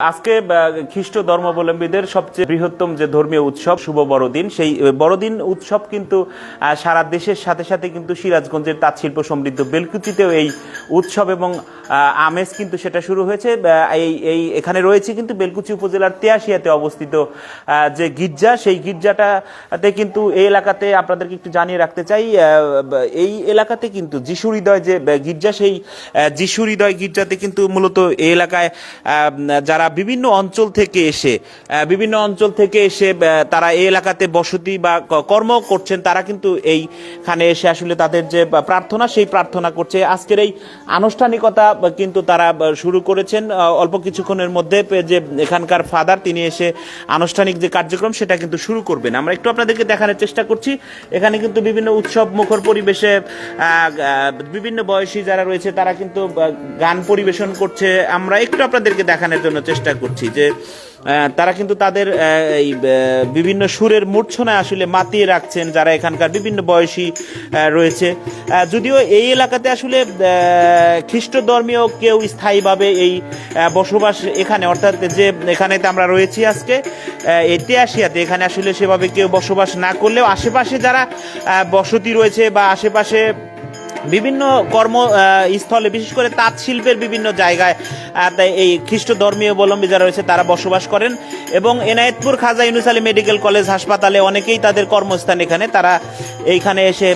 আজকে খ্রিস্ট ধর্মাবলম্বীদের সবচেয়ে বৃহত্তম যে ধর্মীয় উৎসব শুভ বড়দিন, সেই বড়দিন উৎসব কিন্তু সারা দেশের সাথে সাথে কিন্তু সিরাজগঞ্জের তাঁতশিল্প সমৃদ্ধ বেলকুচিতেও এই উৎসব এবং আমেজ কিন্তু সেটা শুরু হয়েছে। এই এখানে রয়েছে কিন্তু বেলকুচি উপজেলার তেয়াশিয়াতে অবস্থিত যে গির্জা, সেই গির্জাটাতে কিন্তু এই এলাকাতে আপনাদেরকে একটু জানিয়ে রাখতে চাই, এই এলাকাতে কিন্তু যিশু হৃদয় যে গির্জা, সেই যিশু হৃদয় গির্জাতে কিন্তু মূলত এই এলাকায় যারা বিভিন্ন অঞ্চল থেকে এসে তারা এই এলাকাতে বসতি বা কর্ম করছেন, তারা কিন্তু এইখানে এসে আসলে তাদের যে প্রার্থনা, সেই প্রার্থনা করছে। আজকের এই আনুষ্ঠানিকতা কিন্তু তারা শুরু করেছেন অল্প কিছুক্ষণের মধ্যে। যে এখানকার ফাদার, তিনি এসে আনুষ্ঠানিক যে কার্যক্রম সেটা কিন্তু শুরু করবেন। আমরা একটু আপনাদেরকে দেখানোর চেষ্টা করছি। এখানে কিন্তু বিভিন্ন উৎসব মুখর পরিবেশে বিভিন্ন বয়সী যারা রয়েছে তারা কিন্তু গান পরিবেশন করছে। আমরা একটু আপনাদেরকে দেখানোর জন্য চেষ্টা করছি যে তারা কিন্তু তাদের এই বিভিন্ন সুরের মূর্ছনায় আসলে মাতিয়ে রাখছেন যারা এখানকার বিভিন্ন বয়সী রয়েছে। যদিও এই এলাকাতে আসলে খ্রিস্ট ধর্মীয় কেউ স্থায়ীভাবে এই বসবাস এখানে, অর্থাৎ যে এখানেতে আমরা রয়েছি আজকে এই তেয়াশিয়াতে, এখানে আসলে সেভাবে কেউ বসবাস না করলেও আশেপাশে যারা বসতি রয়েছে বা আশেপাশে বিভিন্ন কর্মস্থলে, বিশেষ করে তাঁত শিল্পের বিভিন্ন জায়গায় এই খ্রিস্ট ধর্মীয় অবলম্বী যারা রয়েছে তারা বসবাস করেন। এবং এনায়েতপুর খাজা ইউনুস আলী মেডিকেল কলেজ হাসপাতালে অনেকেই তাদের কর্মস্থান এখানে, তারা এইখানে এসে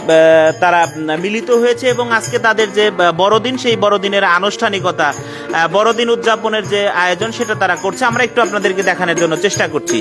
তারা মিলিত হয়েছে এবং আজকে তাদের যে বড়দিন, সেই বড়দিনের আনুষ্ঠানিকতা, বড়দিন উদযাপনের যে আয়োজন সেটা তারা করছে। আমরা একটু আপনাদেরকে দেখানোর জন্য চেষ্টা করছি।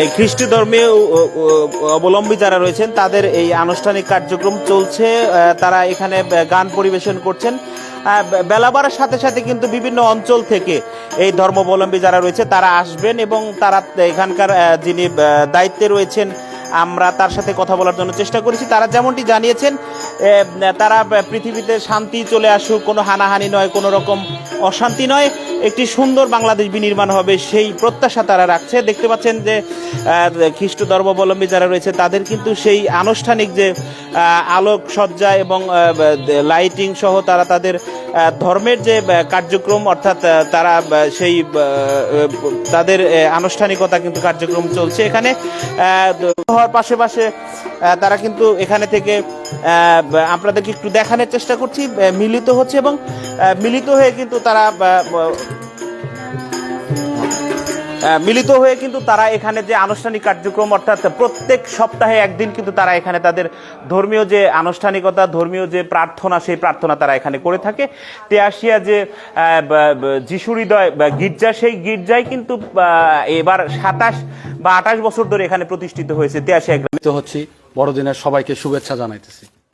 এই খ্রিস্ট ধর্মীয় অবলম্বী যারা রয়েছেন তাদের এই আনুষ্ঠানিক কার্যক্রম চলছে। তারা এখানে গান পরিবেশন করছেন। বেলা বাড়ার সাথে সাথে কিন্তু বিভিন্ন অঞ্চল থেকে এই ধর্মাবলম্বী যারা রয়েছে তারা আসবেন এবং তারা এখানকার যিনি দায়িত্বে রয়েছেন, আমরা তার সাথে কথা বলার জন্য চেষ্টা করেছি। তারা যেমনটি জানিয়েছেন, তারা পৃথিবীতে শান্তি চলে আসুক, কোনো হানাহানি নয়, কোনো রকম অশান্তি নয়, একটি সুন্দর বাংলাদেশ বিনির্মাণ হবে, সেই প্রত্যাশা তারা রাখছে। দেখতে পাচ্ছেন যে খ্রিস্ট ধর্মাবলম্বী যারা রয়েছে তাদের কিন্তু সেই আনুষ্ঠানিক যে আলোক সজ্জা এবং লাইটিং সহ তারা তাদের ধর্মের যে কার্যক্রম, অর্থাৎ তারা সেই তাদের আনুষ্ঠানিকতা কিন্তু কার্যক্রম চলছে এখানে। হওয়ার পাশে তারা কিন্তু এখানে থেকে আপনাদেরকে একটু দেখানোর চেষ্টা করছি, মিলিত হচ্ছে এবং মিলিত হয়ে কিন্তু তারা এখানে যে আনুষ্ঠানিক কার্যক্রম, অর্থাৎ প্রত্যেক সপ্তাহে একদিন কিন্তু তারা এখানে তাদের ধর্মীয় যে আনুষ্ঠানিকতা, ধর্মীয় যে প্রার্থনা, সেই প্রার্থনা তারা এখানে করে থাকে। তেয়াশিয়া যে যিশু হৃদয় গির্জা, সেই গির্জায় কিন্তু এবার 27 বা 28 বছর ধরে এখানে প্রতিষ্ঠিত হয়েছে তেয়াশিয়া গ্রামে। হচ্ছি বড়দিনের সবাইকে শুভেচ্ছা জানাইতেছি।